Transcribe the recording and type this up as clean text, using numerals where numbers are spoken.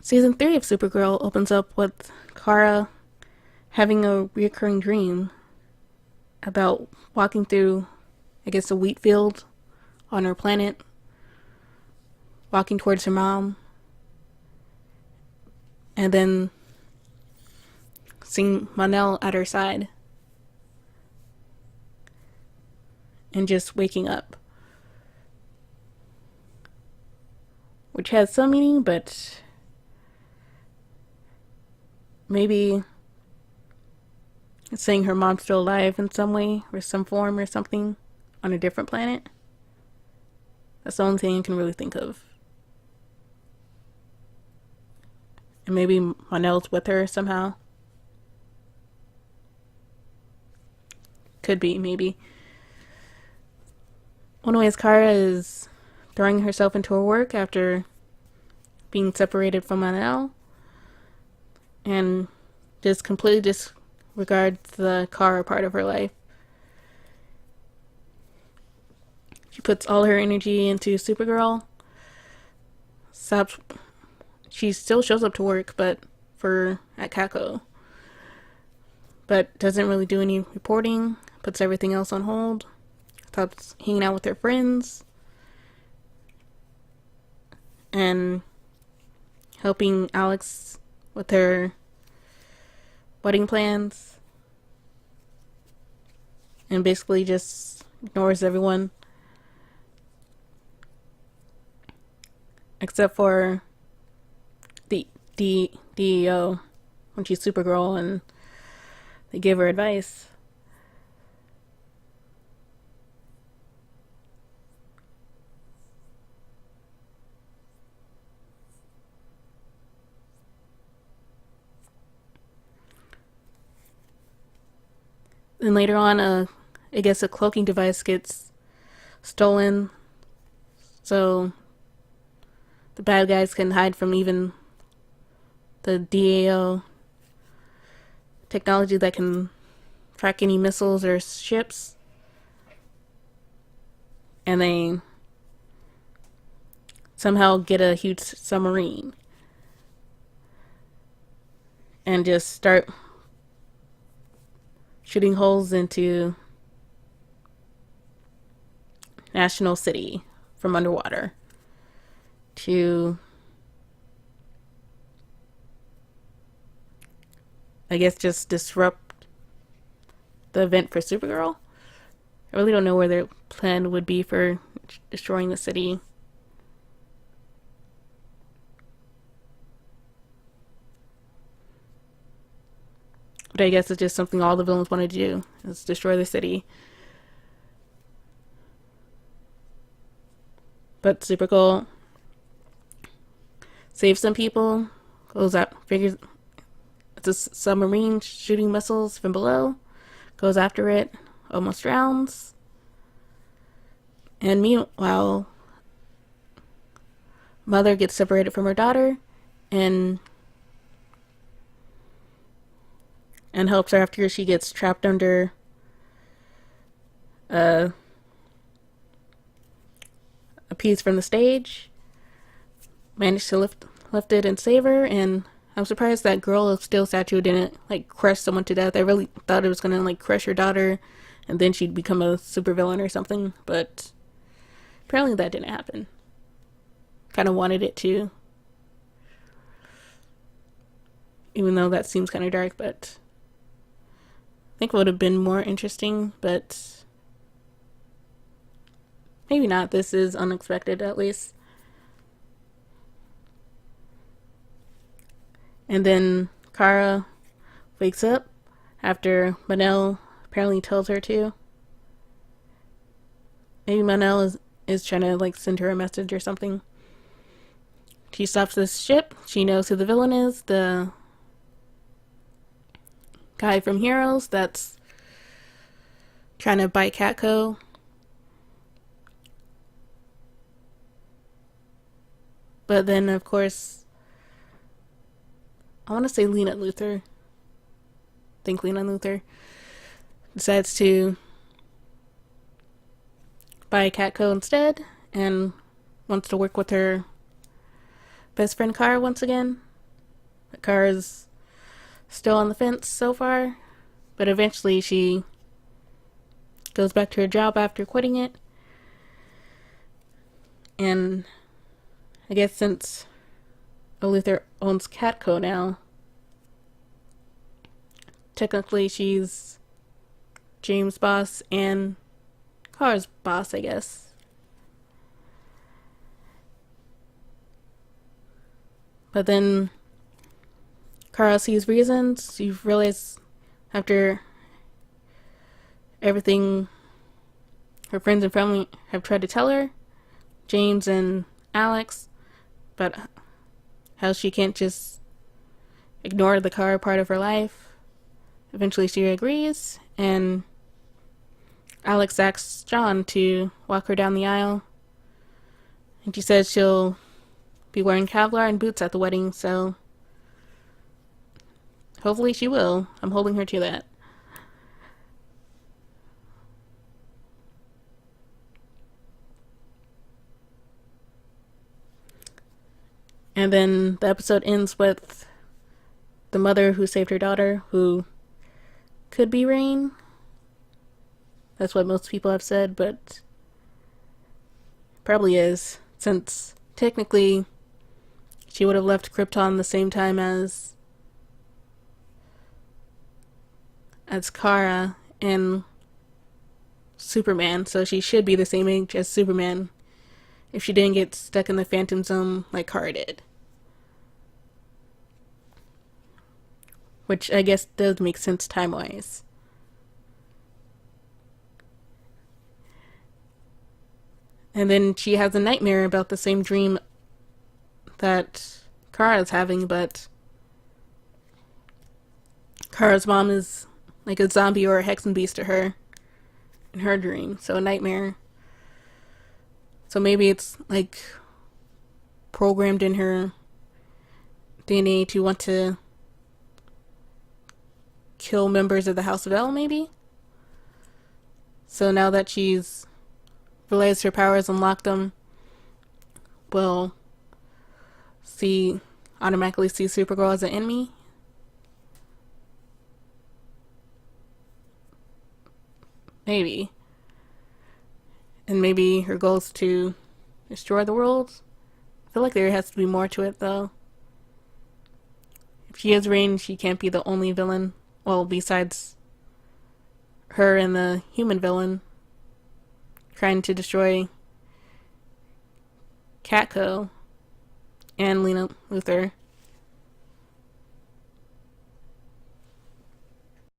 Season 3 of Supergirl opens up with Kara having a recurring dream about walking through, I guess, a wheat field on her planet, walking towards her mom, and then seeing Monel at her side and just waking up. Which has some meaning, but maybe it's saying her mom's still alive in some way or some form or something on a different planet. That's the only thing I can really think of. And maybe Monel's with her somehow. Could be, maybe. Anyways, Kara is throwing herself into her work after being separated from Monel and just completely disregards the Kara part of her life. She puts all her energy into Supergirl. She still shows up to work, but at CACO. But doesn't really do any reporting. Puts everything else on hold. Stops hanging out with her friends. And helping Alex with her wedding plans. And basically just ignores everyone. Except for the DEO when she's Supergirl and they give her advice. Then later on, I guess a cloaking device gets stolen, so the bad guys can hide from even the DAO technology that can track any missiles or ships. And they somehow get a huge submarine and just start shooting holes into National City from underwater to, I guess, just disrupt the event for Supergirl. I really don't know where their plan would be for destroying the city. But I guess it's just something all the villains want to do, is destroy the city. But Supergirl saves some people, goes out, figures it's a submarine shooting missiles from below, goes after it, almost drowns. And meanwhile, Mother gets separated from her daughter and helps her after she gets trapped under a piece from the stage. Managed to lift it and save her, and I'm surprised that girl of steel statue didn't crush someone to death. I really thought it was gonna crush her daughter and then she'd become a supervillain or something, but apparently that didn't happen. Kind of wanted it to, even though that seems kind of dark, but I think it would have been more interesting, but maybe not. This is unexpected, at least. And then Kara wakes up after Manel apparently tells her to. Maybe Manel is trying to send her a message or something. She stops this ship. She knows who the villain is. The guy from Heroes that's trying to buy Catco. But then, of course, I want to say Lena Luthor. I think Lena Luthor decides to buy Catco instead and wants to work with her best friend Kara once again. Kara's still on the fence so far, but eventually she goes back to her job after quitting it. And I guess since Luther owns Catco now, technically she's James' boss and Kara's boss, I guess. But then Kara sees reasons. You realize after everything her friends and family have tried to tell her, James and Alex, but how she can't just ignore the Kara part of her life. Eventually she agrees, and Alex asks John to walk her down the aisle. And she says she'll be wearing Kevlar and boots at the wedding, so hopefully she will. I'm holding her to that. And then the episode ends with the mother who saved her daughter, who could be Rain. That's what most people have said, but probably is, since technically she would have left Krypton the same time as Kara and Superman, so she should be the same age as Superman if she didn't get stuck in the Phantom Zone like Kara did. Which I guess does make sense time-wise. And then she has a nightmare about the same dream that Kara's having, but Kara's mom is like a zombie or a hexen beast to her in her dream, so a nightmare. So maybe it's like programmed in her DNA to want to kill members of the House of L, maybe? So now that she's realized her powers, unlocked them, will automatically see Supergirl as an enemy. Maybe. And maybe her goal is to destroy the world. I feel like there has to be more to it, though. If she is Rain, she can't be the only villain. Well, besides her and the human villain trying to destroy Catco and Lena Luthor.